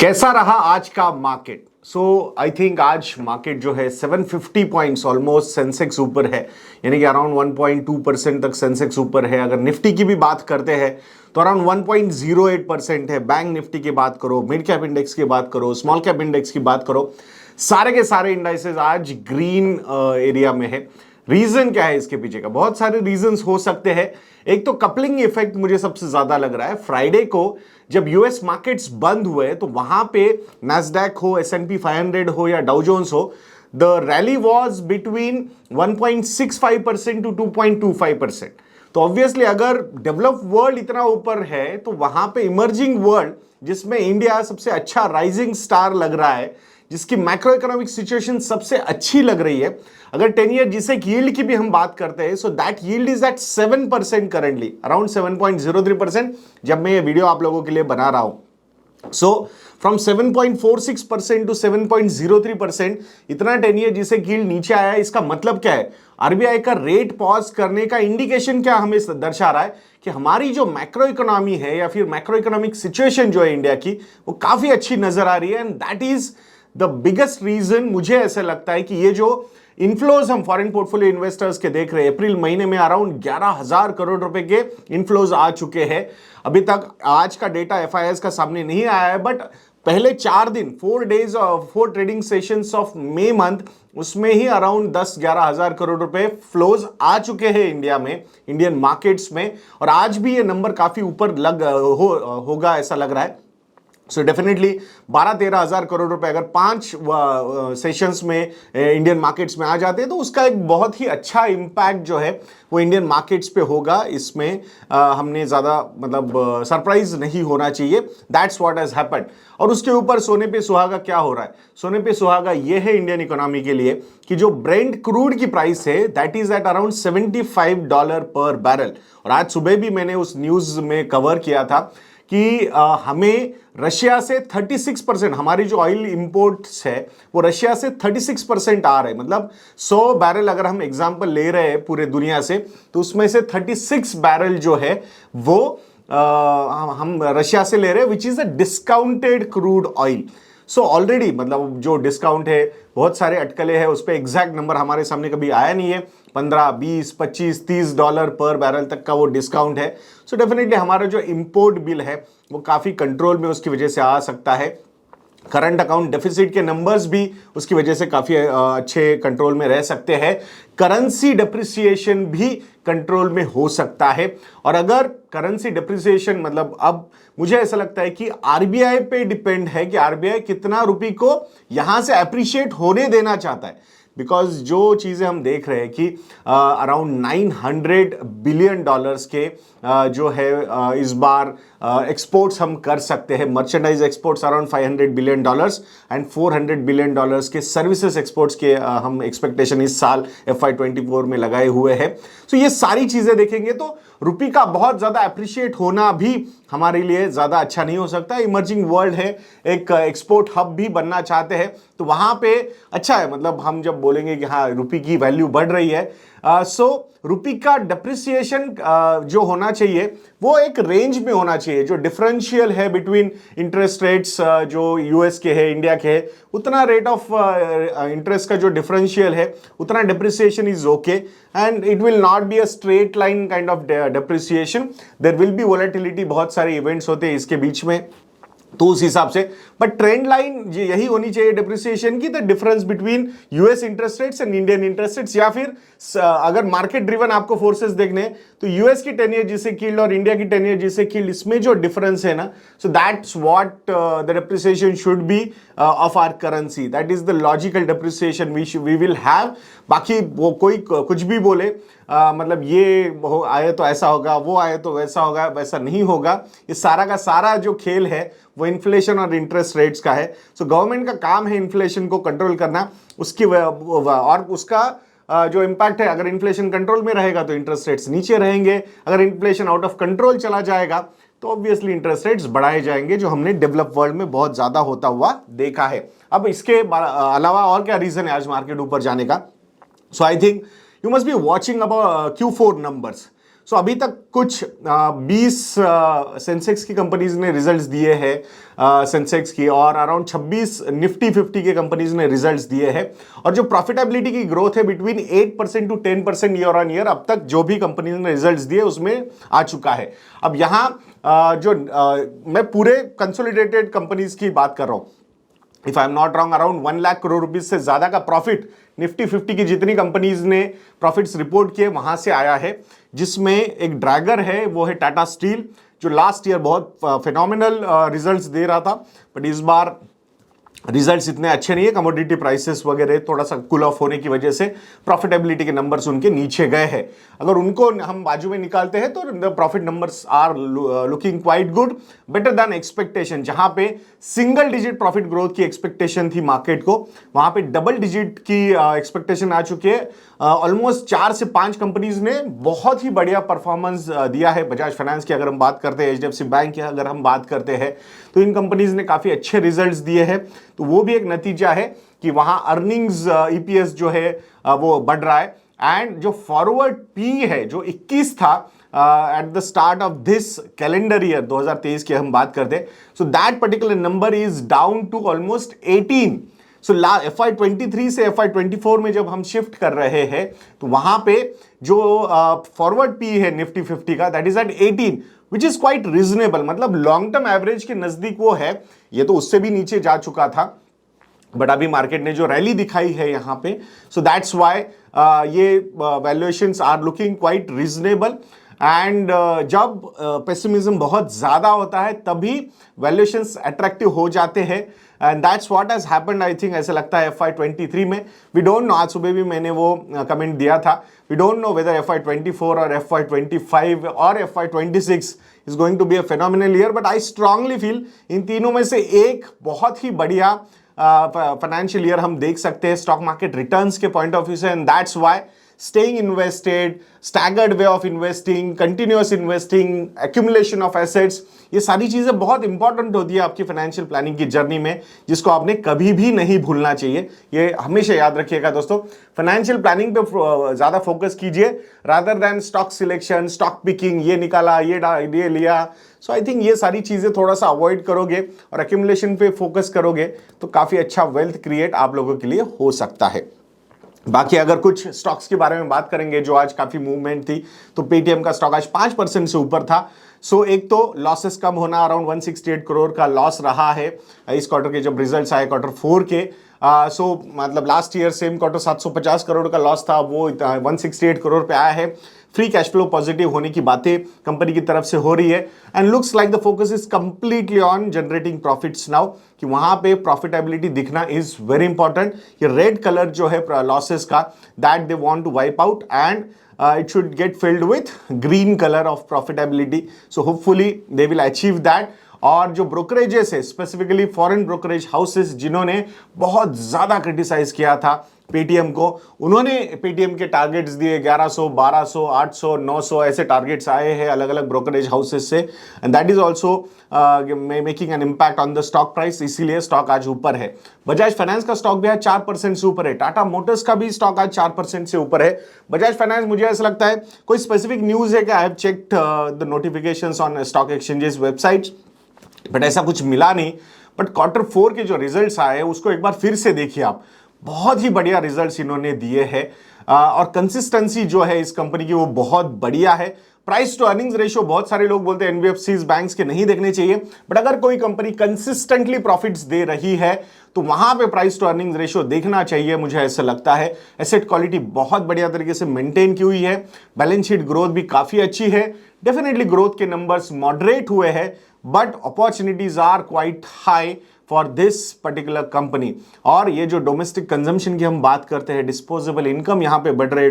कैसा रहा आज का मार्केट? सो आई थिंक आज मार्केट जो है 750 पॉइंट्स ऑलमोस्ट सेंसेक्स ऊपर है, यानी कि अराउंड 1.2% तक सेंसेक्स ऊपर है। अगर निफ्टी की भी बात करते हैं तो अराउंड 1.08% है। बैंक निफ्टी की बात करो, मिड कैप इंडेक्स की बात करो, स्मॉल कैप इंडेक्स की बात करो, सारे के सारे इंडाइसेस आज ग्रीन एरिया में है। रीजन क्या है इसके पीछे का? बहुत सारे रीजंस हो सकते हैं। एक तो कपलिंग इफेक्ट मुझे सबसे ज्यादा लग रहा है। फ्राइडे को जब यूएस मार्केट्स बंद हुए तो वहां पे नैस्डैक हो, S&P 500 हो या डाउ जोन्स हो, the rally was between 1.65% to 2.25%। तो ऑब्वियसली अगर डेवलप्ड वर्ल्ड इतना ऊपर है तो वहां पे इमर्जिंग वर्ल्ड, जिसमें इंडिया सबसे अच्छा राइजिंग स्टार लग रहा है, जिसकी मैक्रो इकोनॉमिक सिचुएशन सबसे अच्छी लग रही है, अगर 10 ईयर जिसे यील्ड की भी हम बात करते हैं, so that yield is at 7% currently, around 7.03% जब मैं ये वीडियो आप लोगों के लिए बना रहा हूं। सो फ्रॉम 7.46% टू 7.03%, इतना 10 ईयर जिसे यील्ड नीचे आया है, इसका मतलब क्या है? आरबीआई का रेट पॉज करने का इंडिकेशन क्या हमें दर्शा रहा है कि हमारी जो मैक्रो इकोनॉमी है या फिर मैक्रो इकोनॉमिक सिचुएशन जो है इंडिया की, वो काफी अच्छी नजर आ रही है। And that is the biggest reason. मुझे ऐसा लगता है कि ये जो इनफ्लोज हम फॉरेन पोर्टफोलियो इन्वेस्टर्स के देख रहे हैं, अप्रैल महीने में अराउंड 11,000 करोड़ रुपए के इनफ्लोज आ चुके हैं। अभी तक आज का डेटा एफआईआई का सामने नहीं आया है, बट पहले 4 दिन 4 days 4 trading sessions of May month, उसमें ही अराउंड 10-11 हजार करोड़ रुपए फ्लोज आ चुके हैं इंडिया में, इंडियन मार्केट्स में। और आज भी ये नंबर काफी ऊपर होगा ऐसा लग रहा है। सो डेफिनेटली 12-13 हजार करोड़ रुपए अगर 5 सेशंस में इंडियन मार्केट्स में आ जाते हैं तो उसका एक बहुत ही अच्छा इंपैक्ट जो है वो इंडियन मार्केट्स पे होगा। इसमें हमने ज़्यादा मतलब सरप्राइज नहीं होना चाहिए। That's what has happened. और उसके ऊपर सोने पे सुहागा क्या हो रहा है? सोने पे सुहागा ये है इंडियन इकोनॉमी के लिए कि जो ब्रेंट क्रूड की प्राइस है दैट इज एट अराउंड $75 पर बैरल। और आज सुबह भी मैंने उस न्यूज़ में कवर किया था कि हमें रशिया से 36%, हमारी जो ऑयल इंपोर्ट्स है वो रशिया से 36% आ रहे हैं। मतलब 100 बैरल अगर हम एग्जांपल ले रहे हैं पूरे दुनिया से, तो उसमें से 36 बैरल जो है वो हम रशिया से ले रहे हैं, which is a discounted crude oil. So already मतलब जो डिस्काउंट है, बहुत सारे अटकले हैं, उस पर एग्जैक्ट नंबर हमारे सामने कभी आया नहीं है। 15, 20, 25, $30 पर बैरल तक का वो डिस्काउंट है। सो डेफिनेटली हमारा जो इंपोर्ट बिल है वो काफ़ी कंट्रोल में उसकी वजह से आ सकता है। करंट अकाउंट डेफिसिट के नंबर्स भी उसकी वजह से काफ़ी अच्छे कंट्रोल में रह सकते हैं। करेंसी डिप्रिसिएशन भी कंट्रोल में हो सकता है। और अगर करेंसी डिप्रिसिएशन मतलब, अब मुझे ऐसा लगता है कि आरबीआई पे डिपेंड है कि आरबीआई कितना रुपये को यहां से अप्रिशिएट होने देना चाहता है। बिकॉज जो चीज़ें हम देख रहे हैं कि अराउंड $900 बिलियन के जो है इस बार एक्सपोर्ट्स हम कर सकते हैं। Merchandise exports around $500 billion and $400 billion के सर्विसेज एक्सपोर्ट्स के हम एक्सपेक्टेशन इस साल FY24 में लगाए हुए हैं। सो ये सारी चीज़ें देखेंगे तो रुपये का बहुत ज़्यादा अप्रिशिएट होना भी हमारे लिए ज़्यादा अच्छा नहीं हो सकता। इमर्जिंग वर्ल्ड है, एक एक्सपोर्ट हब भी बनना चाहते हैं, तो वहाँ पे अच्छा है। मतलब हम जब बोलेंगे कि हाँ रुपये की वैल्यू बढ़ रही है, सो रुपये का डिप्रिसिएशन जो होना चाहिए वो एक रेंज में होना चाहिए। जो डिफरेंशियल है बिटवीन इंटरेस्ट रेट्स जो यूएस के है, इंडिया के है, उतना रेट ऑफ इंटरेस्ट का जो डिफरेंशियल है उतना depreciation is okay. And it will not be a straight line kind of depreciation, there will be volatility, बहुत सारे इवेंट्स होते हैं इसके बीच में, तो उस हिसाब से। बट ट्रेंड लाइन यही होनी चाहिए डिप्रिसिएशन की, the difference between US interest rates and Indian interest rates. या फिर अगर मार्केट ड्रिवन आपको फोर्सेस देखने तो यूएस की 10 ईयर जिसे यील्ड और इंडिया की 10 ईयर जिसे यील्ड, इसमें जो डिफरेंस है ना, so that's what the depreciation should be of our currency. That is the logical depreciation we will have. बाकी वो कोई कुछ भी बोले, मतलब ये आए तो ऐसा होगा, वो आए तो वैसा होगा, वैसा नहीं होगा। ये सारा का सारा जो खेल है वो इन्फ्लेशन और इंटरेस्ट रेट्स का है। सो गवर्नमेंट का काम है इन्फ्लेशन को कंट्रोल करना, उसकी और उसका जो इम्पैक्ट है, अगर इन्फ्लेशन कंट्रोल में रहेगा तो इंटरेस्ट रेट्स नीचे रहेंगे, अगर इन्फ्लेशन आउट ऑफ कंट्रोल चला जाएगा तो ऑब्वियसली इंटरेस्ट रेट्स बढ़ाए जाएंगे, जो हमने डेवलप वर्ल्ड में बहुत ज्यादा होता हुआ देखा है। अब इसके अलावा और क्या रीजन है आज मार्केट ऊपर जाने का? So I think you must be watching about Q4 numbers. So अभी तक कुछ 20 सेंसेक्स की कंपनीज ने रिजल्ट्स दिए हैं सेंसेक्स की, और अराउंड 26 निफ्टी 50 के कंपनीज ने रिजल्ट्स दिए हैं। और जो प्रॉफिटेबिलिटी की ग्रोथ है between 8% to 10% year on year अब तक जो भी कंपनीज ने रिजल्ट्स दिए उसमें आ चुका है। अब यहां मैं पूरे कंसोलिडेटेड कंपनीज की बात कर रहा हूं। If I am not wrong around 1 lakh crore rupees से ज्यादा का प्रॉफिट निफ्टी 50 की जितनी कंपनीज ने प्रॉफिट्स रिपोर्ट किए वहां से आया है, जिसमें एक ड्रैगर है, वो है टाटा स्टील, जो लास्ट ईयर बहुत फिनोमिनल रिजल्ट्स दे रहा था, बट इस बार रिजल्ट्स इतने अच्छे नहीं है। कमोडिटी प्राइसेस वगैरह थोड़ा सा कूल ऑफ होने की वजह से प्रॉफिटेबिलिटी के नंबर्स उनके नीचे गए हैं। अगर उनको हम बाजू में निकालते हैं तो the profit numbers are looking quite good, better than expectation. जहां पे सिंगल डिजिट प्रॉफिट ग्रोथ की एक्सपेक्टेशन थी मार्केट को, वहां पे डबल डिजिट की एक्सपेक्टेशन आ चुकी है। ऑलमोस्ट 4 से 5 कंपनीज ने बहुत ही बढ़िया परफॉर्मेंस दिया है। बजाज फाइनेंस की अगर हम बात करते हैं, एचडीएफसी बैंक की अगर हम बात करते हैं, तो इन कंपनीज ने काफी अच्छे रिजल्ट्स दिए हैं। तो वो भी एक नतीजा है कि वहां अर्निंग्स ईपीएस जो है वो बढ़ रहा है। एंड जो फॉरवर्ड पी है जो 21 था at the start of this calendar year 2023 की हम बात करते हैं, so that particular number is down to almost 18। So FY23 से FY24 में जब हम शिफ्ट कर रहे हैं तो वहां पे जो फॉरवर्ड पी है निफ्टी 50 का, that is at 18, which is quite reasonable. मतलब लॉन्ग टर्म एवरेज के नजदीक वो है। ये तो उससे भी नीचे जा चुका था, बट अभी मार्केट ने जो रैली दिखाई है यहां पे, सो दैट्स व्हाई ये valuations are looking quite reasonable. And जब पेसिमिज्म बहुत ज्यादा होता है तभी वैल्यूएशंस अट्रैक्टिव हो जाते हैं, and that's what has happened. I think ऐसा लगता है FY23 में। वी डोंट नो, आज सुबह भी मैंने वो कमेंट दिया था, we don't know whether FY24 और FY25 और FY26 is going to be a phenomenal year, but I strongly feel इन तीनों में से एक बहुत ही बढ़िया फाइनेंशियल ईयर हम देख सकते हैं स्टॉक मार्केट रिटर्न्स के पॉइंट ऑफ व्यू से। And that's why staying invested, staggered way of investing, continuous investing, accumulation of assets, ये सारी चीजें बहुत इंपॉर्टेंट होती है आपकी फाइनेंशियल प्लानिंग की जर्नी में, जिसको आपने कभी भी नहीं भूलना चाहिए। ये हमेशा याद रखिएगा दोस्तों। फाइनेंशियल प्लानिंग पे ज्यादा फोकस कीजिए rather than stock selection, stock picking, ये निकाला, ये लिया। सो आई थिंक ये सारी चीजें थोड़ा सा अवॉइड करोगे और एक्यूमुलेशन पे फोकस करोगे तो काफी अच्छा वेल्थ क्रिएट आप लोगों के लिए हो सकता है। बाकी अगर कुछ स्टॉक्स के बारे में बात करेंगे जो आज काफी मूवमेंट थी, तो पेटीएम का स्टॉक आज 5% से ऊपर था। सो एक तो लॉसेस कम होना, अराउंड 168 करोड़ का लॉस रहा है इस क्वार्टर के जब रिजल्ट्स आए Q4 के। सो मतलब last year same quarter 750 crore का लॉस था, वो 168 करोड़ पे आया है। फ्री कैश फ्लो पॉजिटिव होने की बातें कंपनी की तरफ से हो रही है, and looks like the focus is completely on generating profits now, कि वहां पे प्रॉफिटेबिलिटी दिखना इज वेरी इंपॉर्टेंट। ये रेड कलर जो है लॉसेस का, that they want to wipe out and it should get filled with green color of profitability. So hopefully they will achieve that. और जो ब्रोकरेजेस है, स्पेसिफिकली फॉरेन ब्रोकरेज हाउसेस जिन्होंने बहुत ज्यादा क्रिटिसाइज किया था पेटीएम को, उन्होंने पेटीएम के टारगेट्स दिए 1100, 1200, 800, 900 ऐसे टारगेट्स आए हैं अलग अलग ब्रोकरेज हाउसेस से, and that is also making an impact on the stock price, इसीलिए स्टॉक आज ऊपर है। बजाज फाइनेंस का स्टॉक भी आज 4% से ऊपर है। टाटा मोटर्स का भी स्टॉक आज 4% से ऊपर है। बजाज फाइनेंस, मुझे ऐसा लगता है कोई स्पेसिफिक न्यूज है कि I have checked the notifications on stock exchanges websites, but ऐसा कुछ मिला नहीं। बट Q4 के जो रिजल्ट्स आए उसको एक बार फिर से देखिए आप, बहुत ही बढ़िया रिजल्ट्स इन्होंने दिए हैं, और कंसिस्टेंसी जो है इस कंपनी की वो बहुत बढ़िया है। प्राइस टू अर्निंग्स रेशियो बहुत सारे लोग बोलते हैं एनबीएफसीज बैंक्स के नहीं देखने चाहिए, बट अगर कोई कंपनी कंसिस्टेंटली प्रॉफिट्स दे रही है तो वहां पे प्राइस टू अर्निंग्स रेशियो देखना चाहिए, मुझे ऐसा लगता है। एसेट क्वालिटी बहुत बढ़िया तरीके से मेंटेन की हुई है, बैलेंस शीट ग्रोथ भी काफी अच्छी है। डेफिनेटली ग्रोथ के नंबर्स मॉडरेट हुए हैं, but opportunities are quite high for this particular company. और ये जो डोमेस्टिक कंजम्पशन की हम बात करते हैं, डिस्पोजेबल इनकम यहाँ पे बढ़ रहे,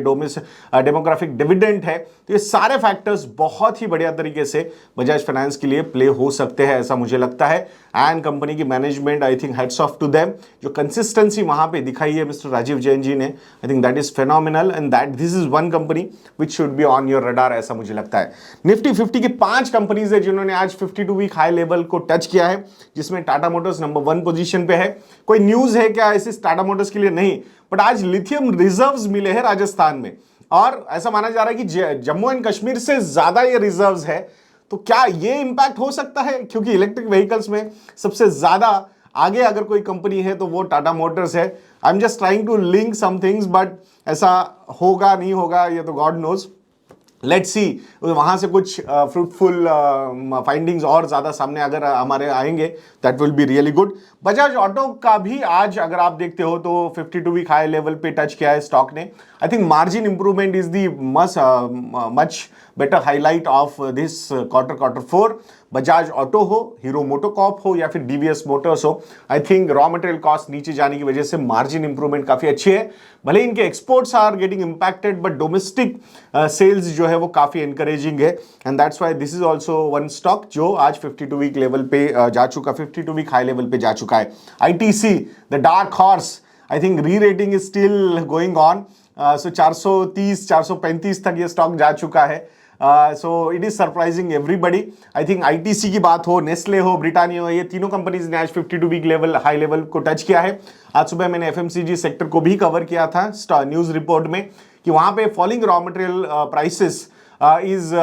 डेमोग्राफिक डिविडेंड है, तो ये सारे फैक्टर्स बहुत ही बढ़िया तरीके से बजाज फाइनेंस के लिए प्ले हो सकते हैं, ऐसा मुझे लगता है। एंड कंपनी की management, I think hats off to them, जो कंसिस्टेंसी वहां पे दिखाई है मिस्टर राजीव जैन जी ने, I think that is phenomenal, and that this is one company which should be on your radar, ऐसा मुझे लगता है। निफ्टी 50 की 5 कंपनीज है जिन्होंने आज 52 वीक हाई लेवल को टच किया है, जिसमें टाटा मोटर्स नंबर 1 पोजीशन पे है। कोई न्यूज है क्या ऐसे टाटा मोटर्स के लिए? नहीं, बट आज लिथियम रिजर्व्स मिले हैं राजस्थान में, और ऐसा माना जा रहा है कि जम्मू एंड कश्मीर से ज्यादा ये रिजर्व्स है। तो क्या ये इंपैक्ट हो सकता है, क्योंकि इलेक्ट्रिक व्हीकल्स में सबसे ज्यादा आगे अगर कोई कंपनी है तो वो टाटा मोटर्स है। I am just trying to link some things, but ऐसा होगा नहीं होगा ये तो गॉड नोज। लेट्स सी वहां से कुछ फ्रूटफुल फाइंडिंग्स और ज्यादा सामने अगर हमारे आएंगे, that will be really good. Bajaj auto का भी आज अगर आप देखते हो तो 52 वीक हाई लेवल पे टच किया है स्टॉक ने। I think margin improvement is the much better highlight of this quarter 4। Bajaj auto हो, हीरो मोटोकॉर्प हो या फिर डीवीएस मोटर्स हो, I think raw material cost नीचे जाने की वजह से मार्जिन इंप्रूवमेंट काफी अच्छी है। भले इनके exports are getting impacted, but domestic sales जो है वो काफी एनकरेजिंग है, and that's why this is also one stock जो आज 52 वीक लेवल पे जा चुका, 52 वीक हाई लेवल पे जा चुका है। ITC the dark horse, I think re rating is still going on, so 430 435 तक ये स्टॉक जा चुका है। So it is surprising everybody. I think ITC की बात हो, नेस्ले हो, ब्रिटानिया हो, ये तीनों कंपनीज ने आज 52 वीक लेवल हाई लेवल को टच किया है। आज सुबह मैंने एफएमसीजी सेक्टर को भी कवर किया था न्यूज रिपोर्ट में कि वहां पे falling raw material prices is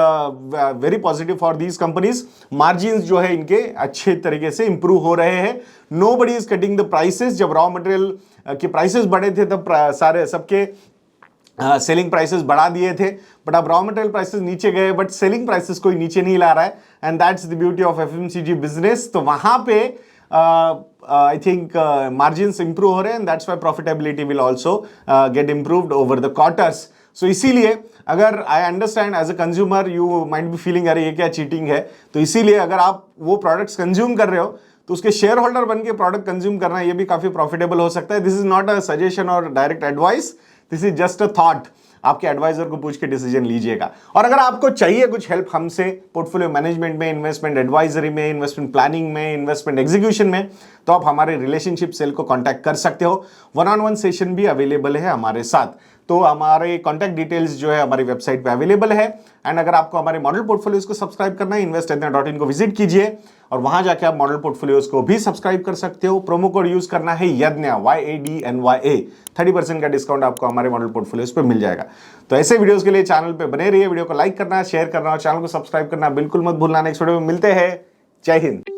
very positive for these companies. Margin जो है इनके अच्छे तरीके से इंप्रूव हो रहे हैं। Nobody is cutting the prices. जब रॉ मटेरियल के प्राइसेस बढ़े थे तब सारे सबके सेलिंग प्राइसेस बढ़ा दिए थे, बट अब रॉ मटेरियल प्राइसेस नीचे गए, बट सेलिंग प्राइसेस कोई नीचे नहीं ला रहा है, and that's the beauty of FMCG business. तो वहां पे आई थिंक मार्जिन्स इंप्रूव हो रहे हैं, and that's why profitability will also get improved over the quarters. So इसीलिए अगर I understand as a consumer you might be feeling अरे ये क्या चीटिंग है, तो इसीलिए अगर आप वो प्रोडक्ट्स कंज्यूम कर रहे हो तो उसके शेयर होल्डर बन के प्रोडक्ट कंज्यूम करना ये भी काफी प्रॉफिटेबल हो सकता है। This is not a suggestion और direct advice, this is just a thought. आपके एडवाइजर को पूछ के डिसीजन लीजिएगा। और अगर आपको चाहिए कुछ हेल्प हमसे पोर्टफोलियो मैनेजमेंट में, इन्वेस्टमेंट एडवाइजरी में, इन्वेस्टमेंट प्लानिंग में, इन्वेस्टमेंट एग्जीक्यूशन में, तो आप हमारे रिलेशनशिप सेल को कांटेक्ट कर सकते हो। 1-on-1 सेशन भी अवेलेबल है हमारे साथ। तो हमारे कॉन्टैक्ट डिटेल्स जो है हमारी वेबसाइट पे अवेलेबल है, एंड अगर आपको हमारे मॉडल पोर्टफोलियोज को सब्सक्राइब करना है, investindia.in को विजिट कीजिए और वहां जाके आप मॉडल पोर्टफोलियोज को भी सब्सक्राइब कर सकते हो। प्रोमो कोड यूज करना है यज्ञ YADNYA, 30% का डिस्काउंट आपको हमारे मॉडल पोर्टफोलियोज पे मिल जाएगा। तो ऐसे वीडियोस के लिए चैनल पे बने रहिए, वीडियो को लाइक करना, शेयर करना और चैनल को सब्सक्राइब करना बिल्कुल मत भूलना। नेक्स्ट वीडियो में मिलते हैं। जय हिंद।